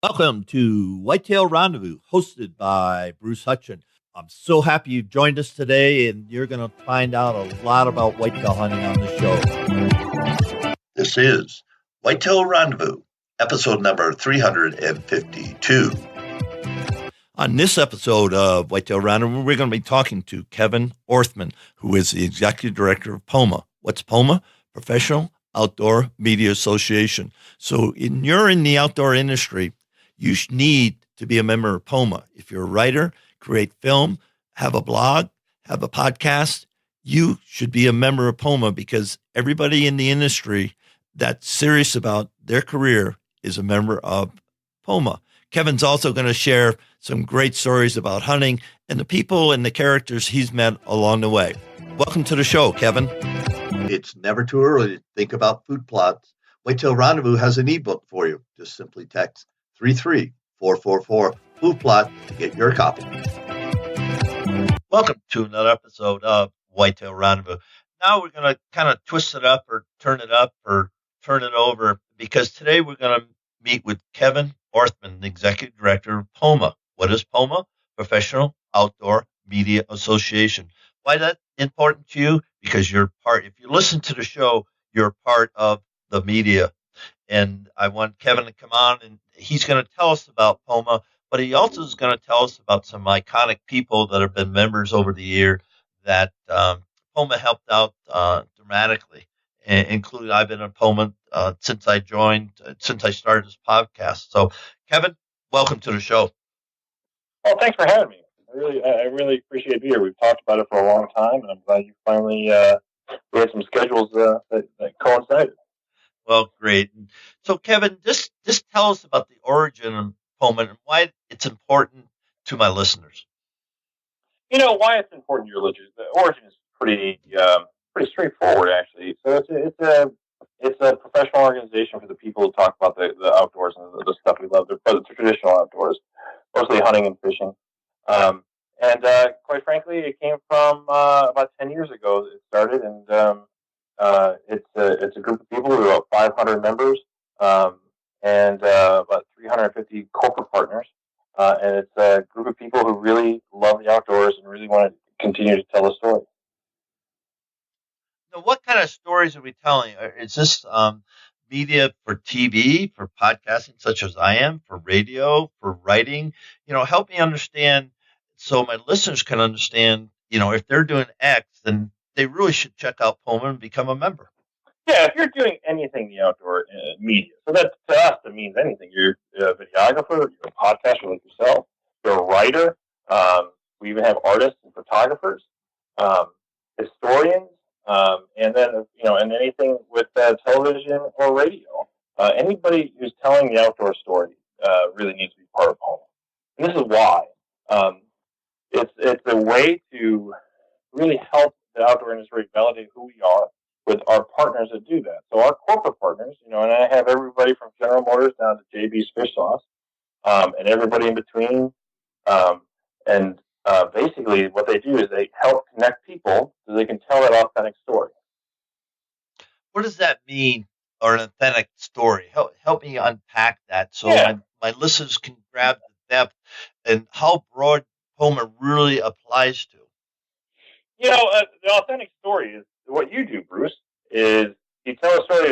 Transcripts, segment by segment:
Welcome to Whitetail Rendezvous, hosted by Bruce Hutchin. I'm so happy you've joined us today, and you're going to find out a lot about whitetail hunting on the show. This is Whitetail Rendezvous, episode number 352. On this episode of Whitetail Rendezvous, we're going to be talking to Kevin Orthman, who is the executive director of POMA. What's POMA? Professional Outdoor Media Association. So you're in the outdoor industry, you need to be a member of POMA. If you're a writer, create film, have a blog, have a podcast, you should be a member of POMA, because everybody in the industry that's serious about their career is a member of POMA. Kevin's also going to share some great stories about hunting and the people and the characters he's met along the way. Welcome to the show, Kevin. It's never too early to think about food plots. Whitetail Rendezvous has an ebook for you. Just simply text 33444 food plot to get your copy. Welcome to another episode of Whitetail Rendezvous. Now we're going to kind of twist it up or turn it over, because today we're going to meet with Kevin Orthman, the executive director of POMA. What is POMA? Professional Outdoor Media Association. Why is that important to you? Because you're part, if you listen to the show, you're part of the media. And I want Kevin to come on, and he's going to tell us about POMA, but he also is going to tell us about some iconic people that have been members over the year that POMA helped out dramatically. Including, I've been a POMA since I started this podcast. So, Kevin, welcome to the show. Oh, thanks for having me. I really appreciate being here. We've talked about it for a long time, and I'm glad you finally we had some schedules that coincided. Well, great. So, Kevin, just tell us about the origin of POMA and why it's important to my listeners. You know why it's important to your listeners. The origin is pretty straightforward, actually. So it's a professional organization for the people who talk about the outdoors and the stuff we love, the traditional outdoors, mostly hunting and fishing. And quite frankly, it came from about 10 years ago. It started, and it's a group of people who are about 500 members and about 350 corporate partners. And it's a group of people who really love the outdoors and really want to continue to tell a story. Now, what kind of stories are we telling? Is this media for TV, for podcasting, such as I am, for radio, for writing? Help me understand so my listeners can understand, if they're doing X, then they really should check out POMA and become a member. Yeah, if you're doing anything in the outdoor media, so that to us, it means anything. You're a videographer, you're a podcaster like yourself, you're a writer. We even have artists and photographers, historians, and then, and anything with television or radio. Anybody who's telling the outdoor story really needs to be part of POMA. And this is why. It's a way to really help the outdoor industry validate who we are with our partners that do that. So our corporate partners, and I have everybody from General Motors down to JB's Fish Sauce, and everybody in between. And basically what they do is they help connect people so they can tell that authentic story. What does that mean, or an authentic story? Help me unpack that so my listeners can grab the depth and how broad POMA really applies to. The authentic story is what you do, Bruce, is you tell a story,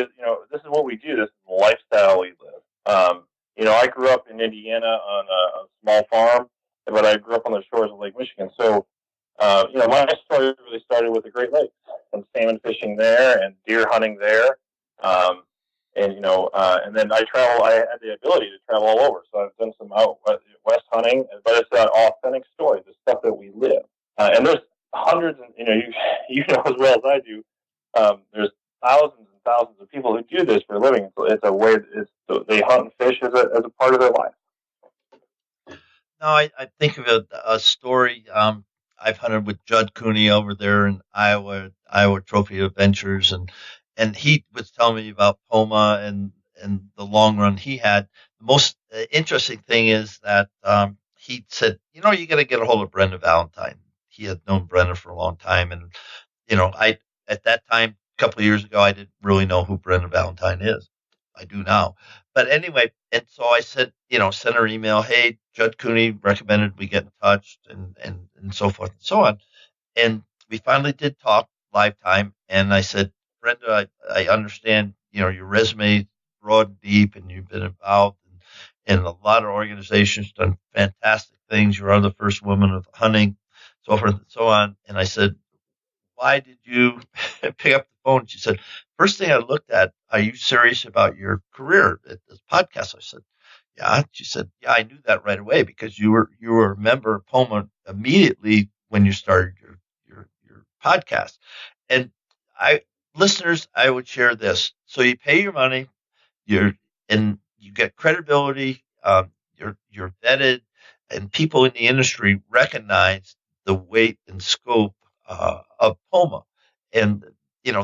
this is what we do, this is the lifestyle we live. I grew up in Indiana on a small farm, but I grew up on the shores of Lake Michigan. So, my story really started with the Great Lakes and salmon fishing there and deer hunting there. And then I had the ability to travel all over. So I've done some out west hunting, but it's an authentic story, the stuff that we live. And there's hundreds, and you know as well as I do, there's thousands and thousands of people who do this for a living. So it's a way, they hunt and fish as a part of their life. No, I think of a story. I've hunted with Judd Cooney over there in Iowa Trophy Adventures, and he was telling me about POMA and the long run he had. The most interesting thing is that he said, you got to get a hold of Brenda Valentine. He had known Brenda for a long time, and I at that time, a couple of years ago, I didn't really know who Brenda Valentine is. I do now, but anyway, and so I said, sent her an email, hey, Judd Cooney recommended we get in touch and so forth and so on. And we finally did talk lifetime. And I said, Brenda, I understand, your resume is broad and deep and you've been involved in a lot of organizations, done fantastic things. You are the first woman of hunting, so forth and so on. And I said, why did you pick up the phone? She said, first thing I looked at, are you serious about your career at this podcast? I said, yeah. She said, yeah, I knew that right away because you were a member of POMA immediately when you started your podcast. And listeners, I would share this. So you pay your money, and you get credibility, you're vetted, and people in the industry recognize the weight and scope of POMA. And,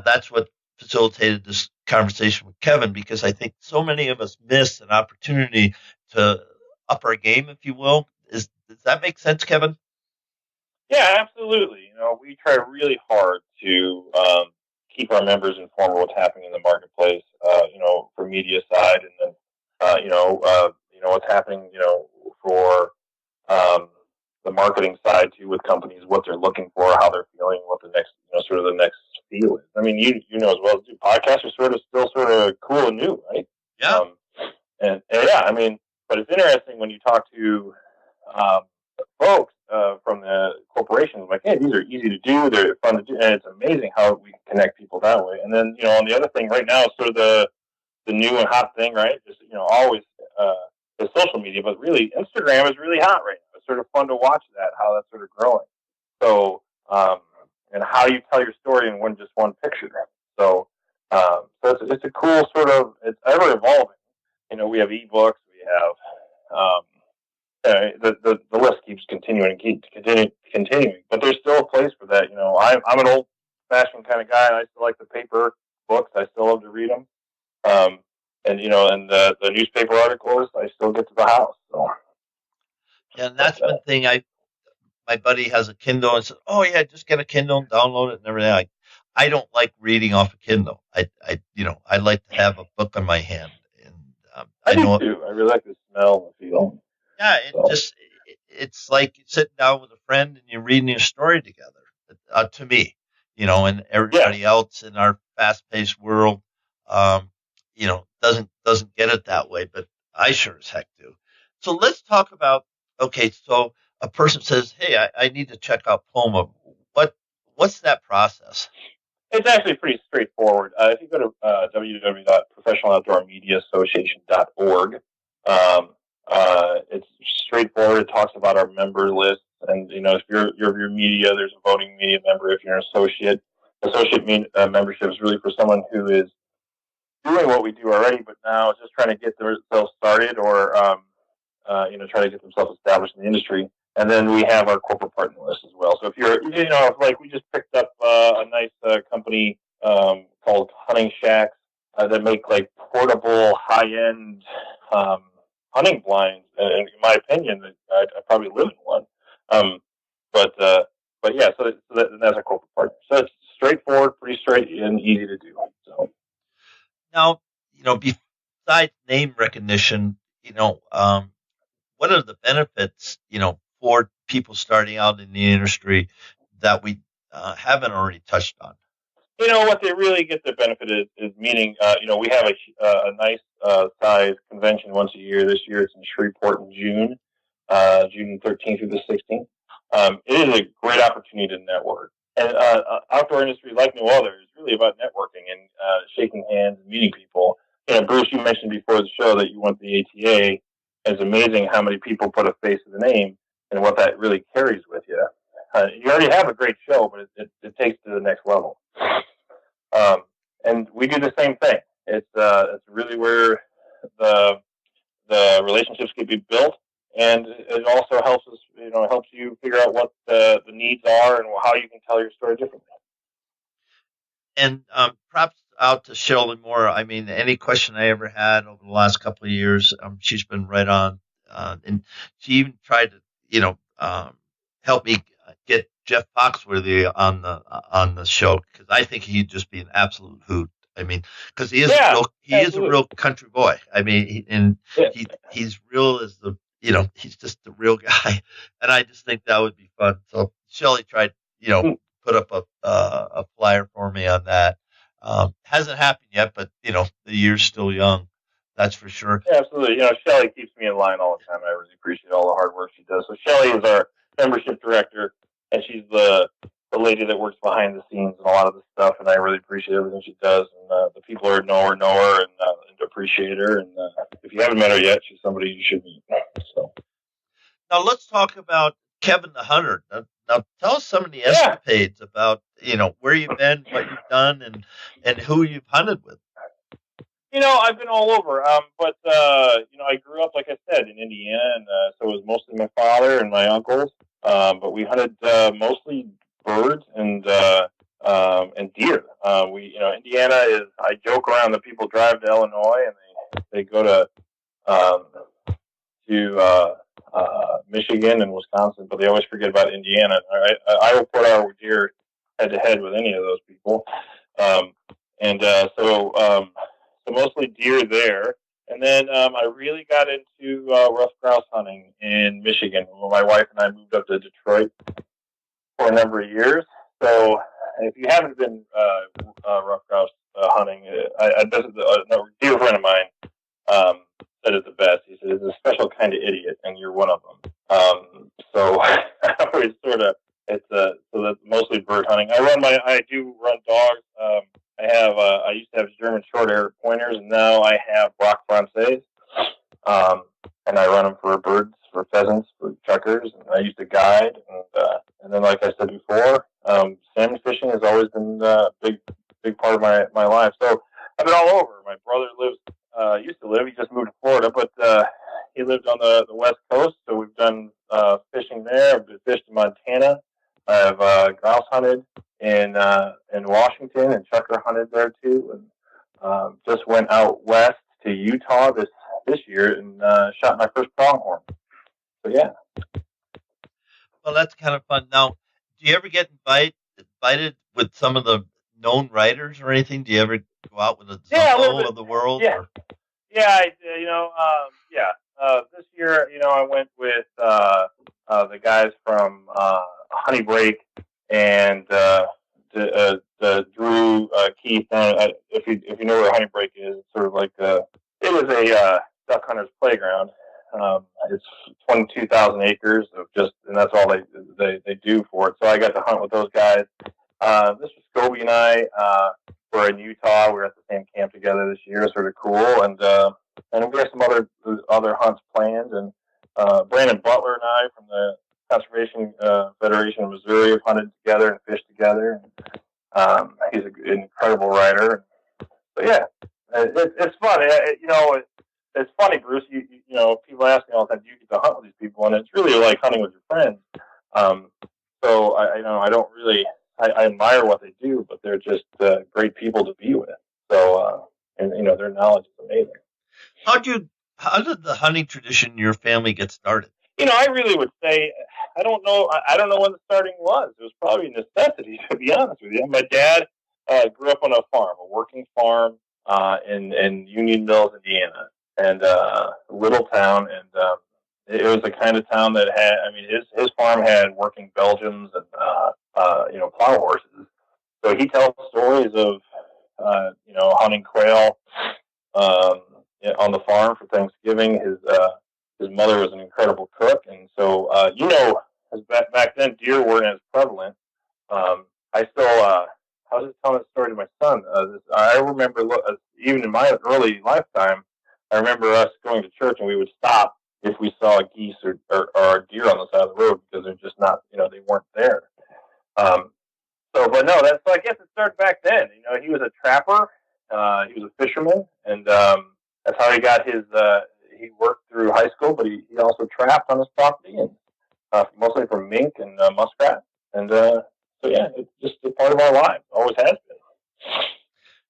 that's what facilitated this conversation with Kevin, because I think so many of us miss an opportunity to up our game, if you will. Does that make sense, Kevin? Yeah, absolutely. We try really hard to keep our members informed of what's happening in the marketplace, for media side, and then, what's happening, for the marketing side too, with companies, what they're looking for, how they're feeling, what the next, sort of the next feel is. I mean, you know as well as do. Podcasts are still sort of cool and new, right? Yeah. And yeah, I mean, but it's interesting when you talk to folks from the corporations, like, hey, these are easy to do, they're fun to do, and it's amazing how we connect people that way. And then, on the other thing right now, sort of the new and hot thing, right? Just, always is social media, but really Instagram is really hot right now. It's sort of fun to watch how that's sort of growing. So, and how you tell your story in one picture. So, so it's a cool sort of, it's ever evolving. We have ebooks, we have, the list keeps continuing, but there's still a place for that. I'm an old fashioned kind of guy, and I still like the paper books. I still love to read them. And the newspaper articles, I still get to the house. So. Yeah, and that's one thing. My buddy has a Kindle and said, "Oh yeah, just get a Kindle and download it and everything." I don't like reading off a Kindle. I like to have a book in my hand. And I do too. I really like the smell and the feel. Yeah, it's like sitting down with a friend and you're reading a story together. To me, and everybody else in our fast-paced world, doesn't get it that way, but I sure as heck do. So let's talk about, okay, so a person says, hey, I need to check out POMA. What's that process? It's actually pretty straightforward. If you go to www.professionaloutdoormediaassociation.org, it's straightforward. It talks about our member list, and if you're your media, there's a voting media member. If you're an associate membership is really for someone who is doing what we do already, but now just trying to get themselves started, or try to get themselves established in the industry. And then we have our corporate partner list as well. So if you're, like we just picked up a nice company called Hunting Shacks that make like portable, high-end hunting blinds. And in my opinion, I probably live in one. But yeah, so that's our corporate partner. So it's straightforward, pretty straight, and easy to do. So now, besides name recognition, what are the benefits, for people starting out in the industry that we haven't already touched on? What they really get the benefit is meaning, we have a nice size convention once a year. This year it's in Shreveport in June 13th through the 16th. It is a great opportunity to network. And outdoor industry, like no other, is really about networking and shaking hands and meeting people. Bruce, you mentioned before the show that you went to the ATA. It's amazing how many people put a face to the name and what that really carries with you. You already have a great show, but it takes to the next level. And we do the same thing. It's really where the relationships can be built, and it also helps us, helps you figure out what the needs are and how you can tell your story differently. And props out to Shirley Moore. I mean, any question I ever had over the last couple of years, she's been right on. And she even tried to, help me get Jeff Foxworthy on the show, because I think he'd just be an absolute hoot. I mean, because he is a absolutely. real country boy. I mean, Yeah. he's real as he's just the real guy, and I just think that would be fun. So Shelley tried, Mm. put up a flyer for me on that. Hasn't happened yet, but the year's still young. That's for sure. Yeah, absolutely. Shelly keeps me in line all the time. I really appreciate all the hard work she does. So Shelly is our membership director, and she's the lady that works behind the scenes and a lot of the stuff. And I really appreciate everything she does. And the people who know her and appreciate her. And if you haven't met her yet, she's somebody you should meet. So Now let's talk about Kevin the Hunter. Now tell us some of the yeah, escapades about where you've been, what you've done, and who you've hunted with. I've been all over. But I grew up, like I said, in Indiana, and so it was mostly my father and my uncles. But we hunted mostly birds and deer. Indiana is. I joke around that people drive to Illinois and they go um, to Michigan and Wisconsin, but they always forget about Indiana. I will put our deer head to head with any of those people. Um, and so mostly deer there. And then I really got into rough grouse hunting in Michigan. When my wife and I moved up to Detroit for a number of years. So if you haven't been rough grouse hunting, a dear friend of mine said it the best. He said, "It's a special kind of idiot, and you're one of them." So I always so that's mostly bird hunting. I do run dogs. I used to have German short hair pointers, and now I have Brock Frances. And I run them for birds, for pheasants, for chuckers, and I used to guide. And then, like I said before, salmon fishing has always been a big part of my life. So I've been all over. My brother used to live, he just moved to Florida, but he lived on the West Coast, so we've done fishing there. I've fished in Montana. I've grouse hunted in Washington and chukar hunted there too, and just went out west to Utah this year and shot my first pronghorn. So yeah. Well, that's kind of fun. Now, do you ever get invited with some of the known writers or anything? Do you ever go out with a Zumbo of the world? Yeah, Or? yeah. Yeah. This year, I went with the guys from Honey Break and the Drew Keith. If you know where Honey Break is, it's sort of like it is a duck hunter's playground. It's 22,000 acres of and that's all they do for it. So I got to hunt with those guys. This was Scobie and I. We're in Utah. We were at the same camp together this year. Sort of cool, and we have some other hunts planned. And Brandon Butler and I from the Conservation Federation of Missouri have hunted together and fished together. He's an incredible writer. But yeah, it's fun. It's funny, Bruce. People ask me all the time, "Do you get to hunt with these people?" And it's really like hunting with your friends. So I don't really. I admire what they do, but they're just great people to be with. So and their knowledge is amazing. How did the hunting tradition in your family get started? I really would say I don't know. I don't know when the starting was. It was probably a necessity, to be honest with you. My dad grew up on a farm, a working farm in Union Mills, Indiana, and a little town. And it was the kind of town that had. I mean, his farm had working Belgians and plow horses. So he tells stories of hunting quail on the farm for Thanksgiving. His mother was an incredible cook, and so back then deer weren't as prevalent. I still I was just telling this story to my son. I remember even in my early lifetime, I remember us going to church and we would stop if we saw a geese or a deer on the side of the road because they're just not they weren't there. But no, so I guess it started back then. He was a trapper, he was a fisherman, and that's how he got his. He worked through high school, but he also trapped on his property, and mostly for mink and muskrat. And so yeah, it's just a part of our lives. Always has been.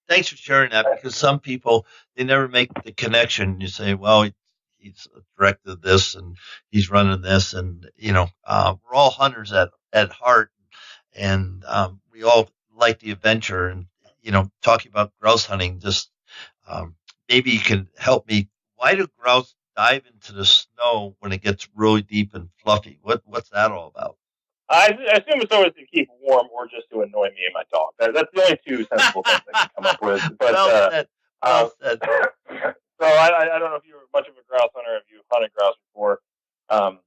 Thanks for sharing that, because some people, they never make the connection. You say, well, he's directed this and he's running this, and we're all hunters at heart, and we all like the adventure. And talking about grouse hunting, just maybe you can help me. Why do grouse dive into the snow when it gets really deep and fluffy? What's that all about? I assume it's always to keep warm or just to annoy me and my dog. That's the only two sensible things I can come up with. But well said. Well said. So I don't know if you're much of a grouse hunter, if you've hunted grouse before. But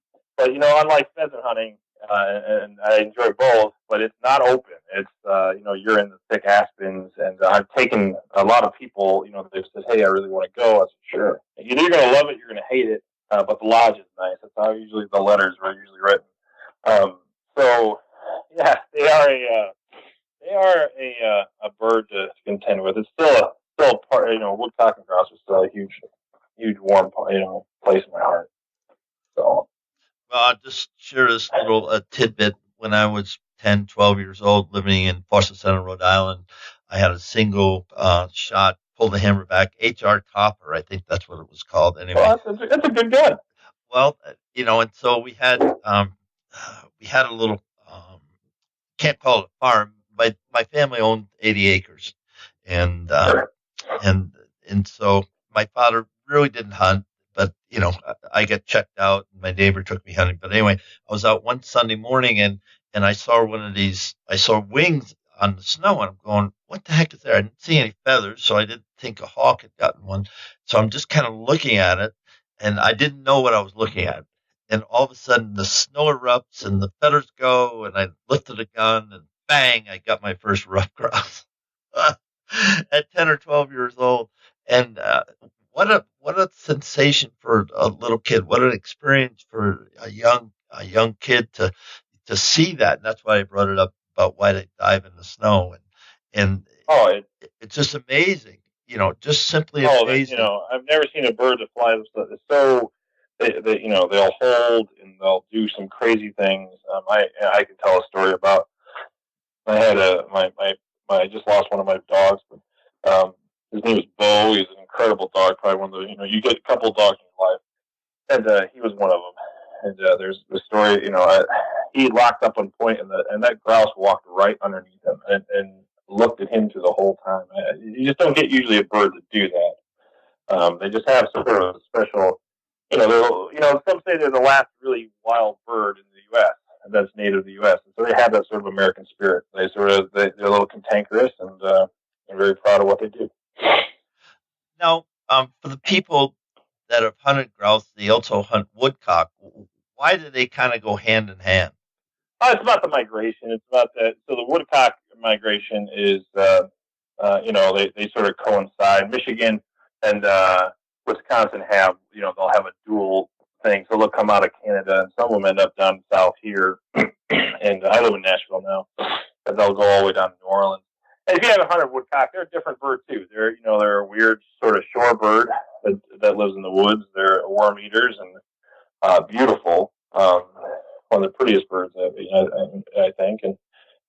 unlike pheasant hunting, and I enjoy both, but it's not open. It's you're in the thick aspens, and I've taken a lot of people. They've said, "Hey, I really want to go." I said, "Sure." Either you're going to love it, you're going to hate it. But the lodge is nice. That's how usually the letters are usually written. So yeah, they are a bird to contend with. It's still a part. Woodcock and grouse is still a huge warm place in my heart. So. Well, I'll just share this little tidbit. When I was 10, 12 years old, living in Foster Center, Rhode Island, I had a single shot, pulled the hammer back, HR Topper. I think that's what it was called. Anyway, that's a good gun. Well, and so we had a little, can't call it a farm. My family owned 80 acres, and so my father really didn't hunt. But, I got checked out and my neighbor took me hunting. But anyway, I was out one Sunday morning and I saw I saw wings on the snow and I'm going, what the heck is there? I didn't see any feathers. So I didn't think a hawk had gotten one. So I'm just kind of looking at it and I didn't know what I was looking at. And all of a sudden the snow erupts and the feathers go and I lifted a gun and bang, I got my first rough grouse at 10 or 12 years old. And, what a sensation for a little kid. What an experience for a young kid to see that. And that's why I brought it up about why they dive in the snow. And it's just amazing, just simply amazing. I've never seen a bird that flies so they'll hold and they'll do some crazy things. I can tell a story about. I had I just lost one of my dogs, but his name is Bo. He's an incredible dog, probably one of the, you get a couple of dogs in your life. And he was one of them. And there's the story, he locked up on point and that grouse walked right underneath him and looked at him through the whole time. You just don't get usually a bird to do that. They just have sort of a special, some say they're the last really wild bird in the U.S. and that's native to the U.S. And so they have that sort of American spirit. They're a little cantankerous and they're very proud of what they do. Now, for the people that have hunted grouse, they also hunt woodcock. Why do they kind of go hand in hand? It's about the migration. It's about that. So the woodcock migration is, they sort of coincide. Michigan and Wisconsin have, they'll have a dual thing. So they'll come out of Canada, and some of them end up down south here. And I live in Nashville now, and they'll go all the way down to New Orleans. And if you haven't hunted woodcock, they're a different bird too. They're a weird sort of shore bird that lives in the woods. They're worm eaters and beautiful. One of the prettiest birds, I think. And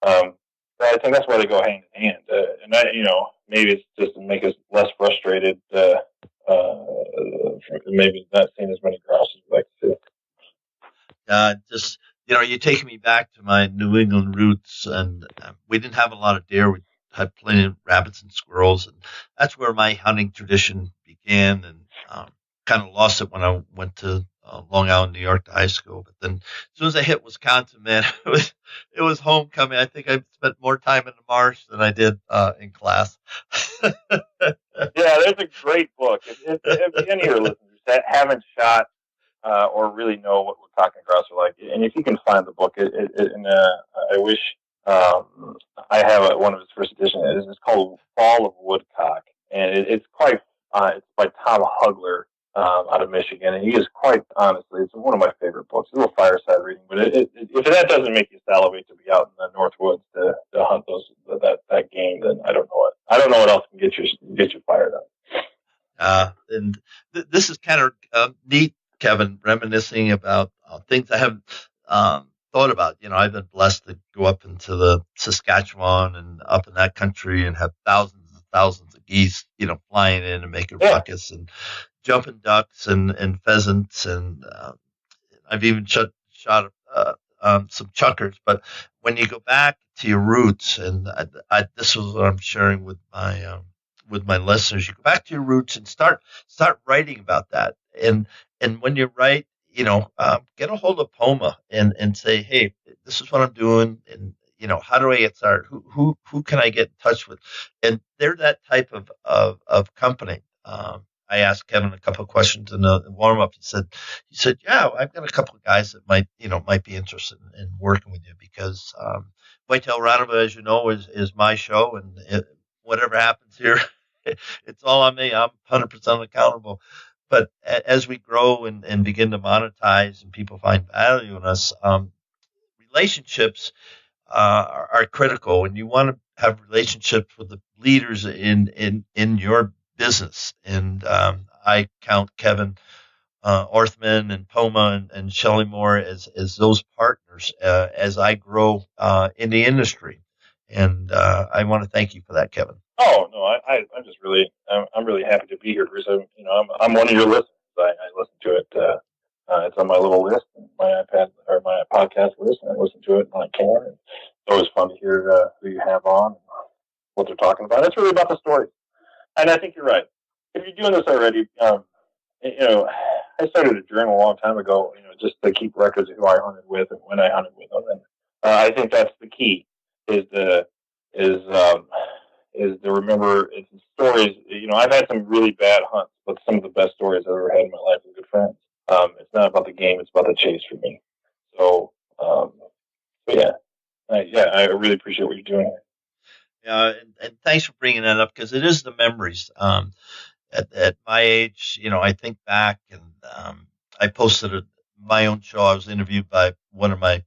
I think that's why they go hand in hand. Maybe it's just to make us less frustrated. Maybe not seeing as many grouse as we like to see. You're taking me back to my New England roots, and we didn't have a lot of deer. We had plenty of rabbits and squirrels, and that's where my hunting tradition began. And kind of lost it when I went to Long Island, New York, to high school. But then, as soon as I hit Wisconsin, man, it was homecoming. I think I spent more time in the marsh than I did in class. Yeah, there's a great book. If any of your listeners that haven't shot or really know what woodcock and grouse are like, and if you can find the book, I wish I have one of his first editions. It's called Fall of Woodcock, and it's quite. It's by Tom Hugler out of Michigan, and he is quite honestly, it's one of my favorite books. It's a little fireside reading, but if that doesn't make you salivate to be out in the North Woods to hunt that game, then I don't know what else can get you fired up. And this is kind of neat, Kevin, reminiscing about things I haven't thought about. I've been blessed to go up into the Saskatchewan and up in that country and have thousands and thousands of geese, flying in and making ruckus and jumping ducks and pheasants. And I've even shot some chuckers. But when you go back to your roots, and this is what I'm sharing with my listeners, you go back to your roots and start writing about that. And when you write, get a hold of POMA and say, hey, this is what I'm doing, and how do I get started? Who can I get in touch with? And they're that type of company. I asked Kevin a couple of questions in the warm up. He said, yeah, I've got a couple of guys that might be interested in working with you because Whitetail Roundabout, as you know, is my show, and whatever happens here, it's all on me. I'm 100% accountable. But as we grow and begin to monetize and people find value in us, relationships are critical, and you want to have relationships with the leaders in your business. And I count Kevin Orthman and POMA and Shelley Moore as those partners as I grow in the industry. And I want to thank you for that, Kevin. Oh no, I'm just really I'm really happy to be here, Bruce. I'm one of your listeners. I listen to it. It's on my little list, my iPad or my podcast list, and I listen to it when I can. And it's always fun to hear who you have on, what they're talking about. It's really about the stories, and I think you're right. If you're doing this already, I started a journal a long time ago, just to keep records of who I hunted with and when I hunted with them, and I think that's the key. Is to remember it's stories. I've had some really bad hunts, but some of the best stories I've ever had in my life with good friends. It's not about the game; it's about the chase for me. So, yeah, I really appreciate what you're doing here. Yeah, and thanks for bringing that up because it is the memories. At my age, I think back, and I posted my own show. I was interviewed by one of my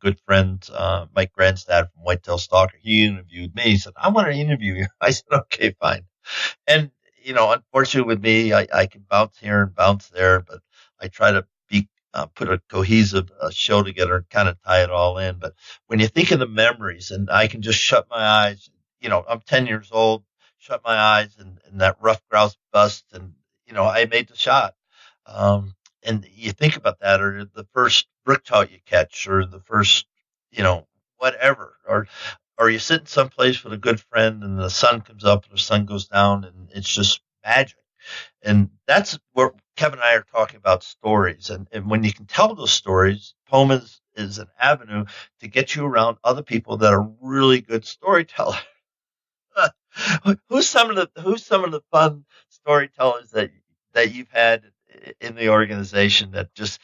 good friends, Mike Grandstad from Whitetail Stalker. He interviewed me. He said, "I want to interview you." I said, "Okay, fine." And unfortunately, with me, I can bounce here and bounce there, but I try to put a cohesive show together and kind of tie it all in. But when you think of the memories, and I can just shut my eyes, I'm 10 years old, shut my eyes, and that rough grouse bust, and I made the shot. And you think about that, or the first brook trout you catch, or the first, whatever, or you sit in some place with a good friend, and the sun comes up and the sun goes down, and it's just magic. And that's where Kevin and I are talking about stories. And when you can tell those stories, POMA is an avenue to get you around other people that are really good storytellers. Who's some of the fun storytellers that you've had in the organization that just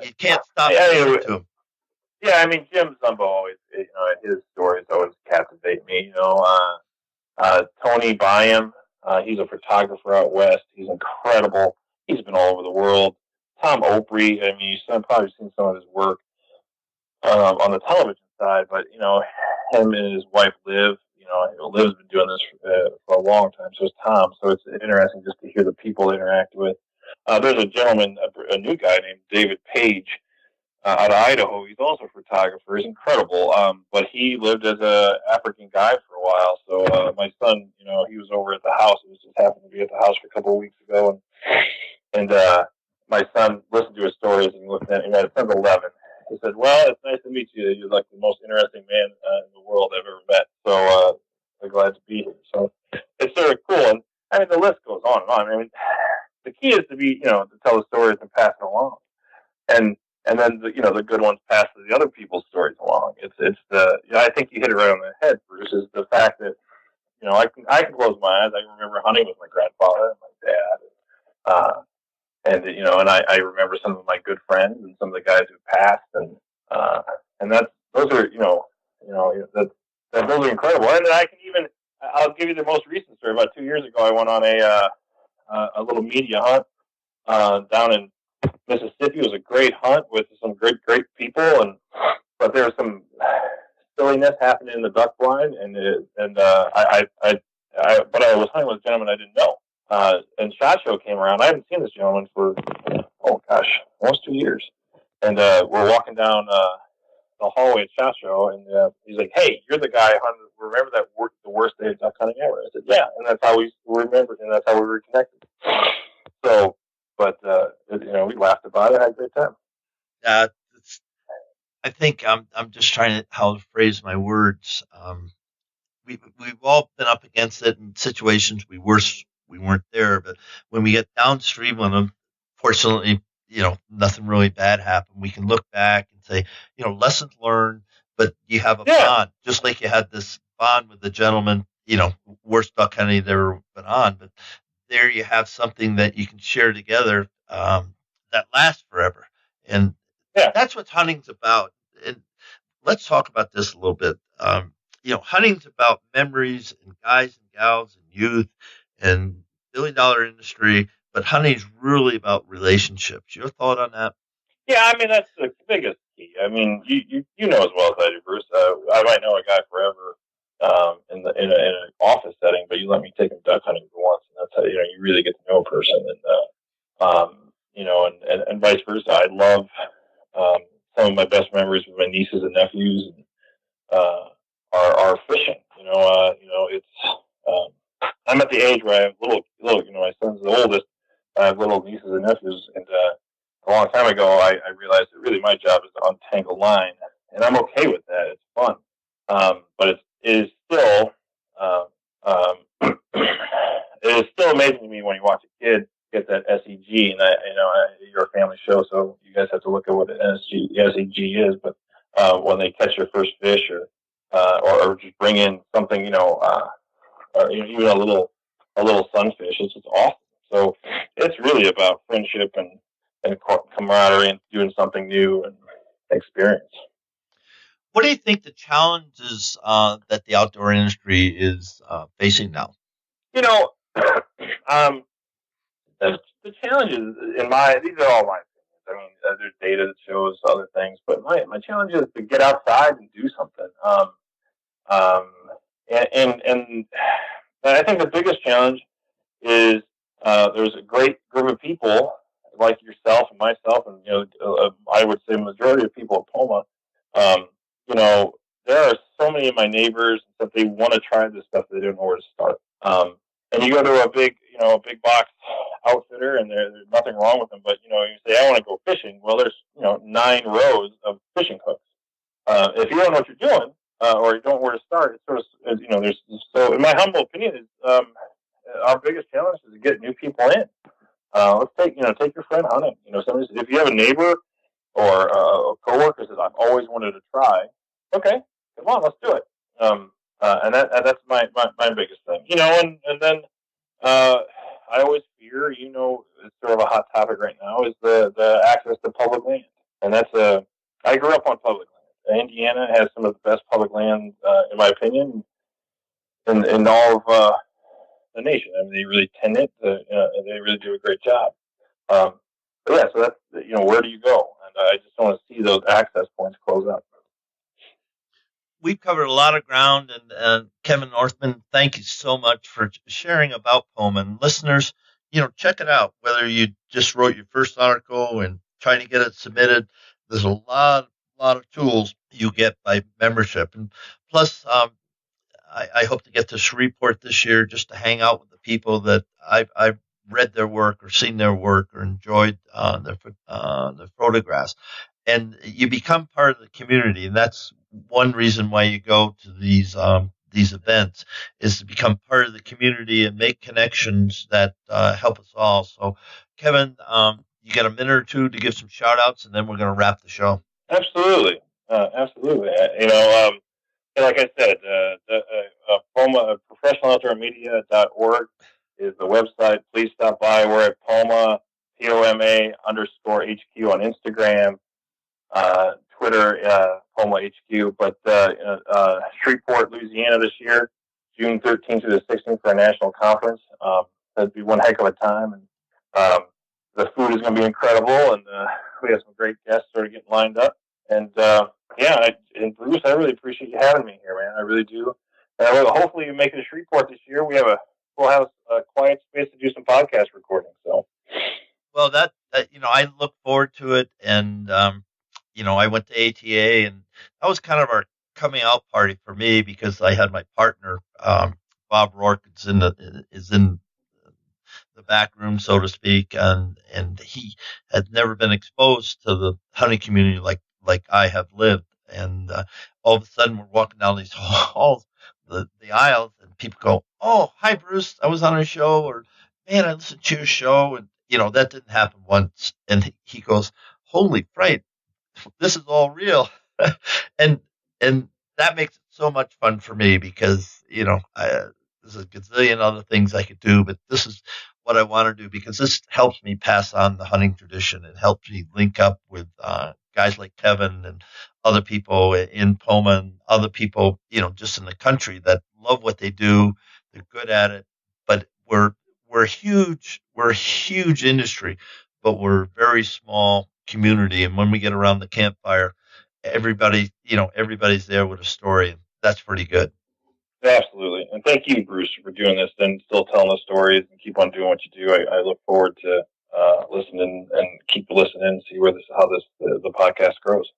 you can't stop listening to them? Yeah, Jim Zumbo always, his stories always captivate me. Tony Byam, he's a photographer out west. He's incredible. He's been all over the world. Tom Opry, you've probably seen some of his work on the television side, but him and his wife Liv. Liv's been doing this for a long time. So is Tom. So it's interesting just to hear the people they interact with. There's a gentleman, a new guy named David Page out of Idaho. He's also a photographer. He's incredible. But he lived as a African guide for a while. So my son, he was over at the house. He was just happened to be at the house for a couple of weeks ago, and my son listened to his stories and looked at him. His son's 11. He said, "Well, it's nice to meet you. You're like the most interesting man in the world I've ever met. So I'm glad to be here." So it's sort of cool, and the list goes on and on. The key is to to tell the stories and pass it along, and then the good ones pass the other people's stories along. It's I think you hit it right on the head, Bruce. Is the fact that I can close my eyes. I remember hunting with my grandfather and my dad. And I remember some of my good friends and some of the guys who passed, and those are those are incredible. And I'll give you the most recent story. About 2 years ago, I went on a little media hunt down in Mississippi. It was a great hunt with some great people, but there was some silliness happening in the duck blind, but I was hunting with a gentleman I didn't know. And SHOT Show came around. I haven't seen this gentleman for, almost 2 years. And we're walking down the hallway at SHOT Show, and he's like, "Hey, you're the guy hunting. Remember the worst day of duck hunting ever?" I said, "Yeah," and that's how we remembered, and that's how we were connected. So, but we laughed about it, had a great time. I think I'm just trying to how to phrase my words. We've all been up against it in situations we weren't there, but when we get downstream on them, fortunately, nothing really bad happened. We can look back and say, lessons learned, but you have a bond, just like you had this bond with the gentleman, worst Buck Henry they've ever been on, but there you have something that you can share together that lasts forever, and that's what hunting's about. And let's talk about this a little bit. Hunting's about memories and guys and gals and youth and billion-dollar industry, but hunting's really about relationships. Your thought on that? Yeah, I mean, that's the biggest key. I mean, you know as well as I do, Bruce. I might know a guy forever in an office setting, but you let me take him duck hunting for once, and that's how you really get to know a person. And vice versa. I love some of my best memories with my nieces and nephews are fishing. It's I'm at the age where I have little. My son's the oldest. I have little nieces and nephews, and a long time ago, I realized that really my job is to untangle line, and I'm okay with that. It's fun, but it is still it is still amazing to me when you watch a kid get that SEG, and you're a family show, so you guys have to look at what an SEG is. But when they catch their first fish, or just bring in something, or even a little sunfish, it's just awesome. So it's really about friendship and camaraderie and doing something new and experience. What do you think the challenges that the outdoor industry is facing now? The challenges these are all my opinions. I mean, there's data that shows other things, but my challenge is to get outside and do something. And I think the biggest challenge is there's a great group of people like yourself and myself, and I would say majority of people at POMA. There are so many of my neighbors that they want to try this stuff, they don't know where to start. And you go to a big box outfitter, and there's nothing wrong with them, but you say I want to go fishing. Well, there's 9 rows of fishing hooks. If you don't know what you're doing, or you don't know where to start, it's sort of there's so in my humble opinion is our biggest challenge is to get new people in. Let's take your friend hunting. If you have a neighbor or a coworker says I've always wanted to try, okay, come on, let's do it. And that's my biggest thing. And then I always fear, it's sort of a hot topic right now, is the access to public land, and I grew up on public land. Indiana has some of the best public land, in my opinion, in all of the nation. I mean, they really tend it, and they really do a great job. But yeah, so that's where do you go? And I just want to see those access points close up. We've covered a lot of ground, and Kevin Orthman, thank you so much for sharing about POMA. And listeners, check it out. Whether you just wrote your first article and trying to get it submitted, there's a lot of tools you get by membership. And plus, I hope to get this report this year just to hang out with the people that I've read their work or seen their work or enjoyed their photographs. And you become part of the community, and that's one reason why you go to these events, is to become part of the community and make connections that help us all. So, Kevin, you got a minute or two to give some shout outs, and then we're going to wrap the show. Absolutely. Like I said, POMA, professionaloutdoormedia.org is the website. Please stop by. We're at POMA, POMA _HQ on Instagram, Twitter, POMA HQ. But Shreveport, Louisiana this year, June 13th through the 16th for a national conference. That'd be one heck of a time. And the food is going to be incredible, and we have some great guests sort of getting lined up. And and Bruce, I really appreciate you having me here, man. I really do. Hopefully, you make it to Shreveport this year. We'll have a quiet space to do some podcast recording. So, well, that I look forward to it, and I went to ATA, and that was kind of our coming out party for me, because I had my partner, Bob Rourke, is in the back room, so to speak, and he had never been exposed to the hunting community like like I have lived. And all of a sudden, we're walking down these halls, the aisles, and people go, "Oh, hi, Bruce. I was on a show," or "Man, I listened to your show." And that didn't happen once. And he goes, "Holy fright, this is all real." and and that makes it so much fun for me because there's a gazillion other things I could do, but this is what I want to do because this helps me pass on the hunting tradition. It helps me link up with guys like Kevin and other people in POMA and other people, just in the country that love what they do. They're good at it, but we're huge. We're a huge industry, but we're a very small community. And when we get around the campfire, everybody's there with a story. And that's pretty good. Absolutely. And thank you, Bruce, for doing this and still telling the stories and keep on doing what you do. I look forward to listening and keep listening and see how the podcast grows.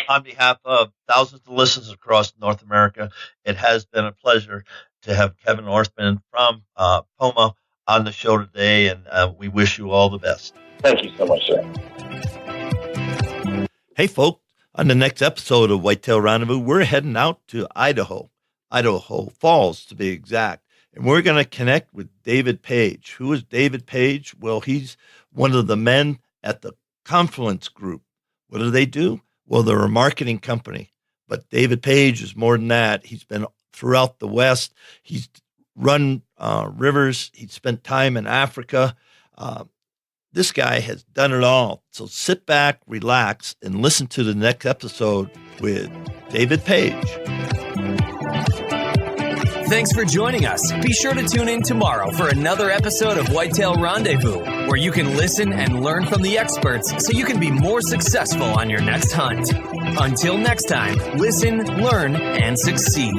On behalf of thousands of listeners across North America, it has been a pleasure to have Kevin Orthman from POMA on the show today, and we wish you all the best. Thank you so much, sir. Hey, folks, on the next episode of Whitetail Rendezvous, we're heading out to Idaho Falls to be exact, and we're going to connect with David Page. Who is David Page? Well, he's one of the men at the Confluence Group. What do? Well, they're a marketing company, but David Page is more than that. He's been throughout the West. He's run rivers. He's spent time in Africa. This guy has done it all. So sit back, relax, and listen to the next episode with David Page. Thanks for joining us. Be sure to tune in tomorrow for another episode of Whitetail Rendezvous, where you can listen and learn from the experts so you can be more successful on your next hunt. Until next time, listen, learn, and succeed.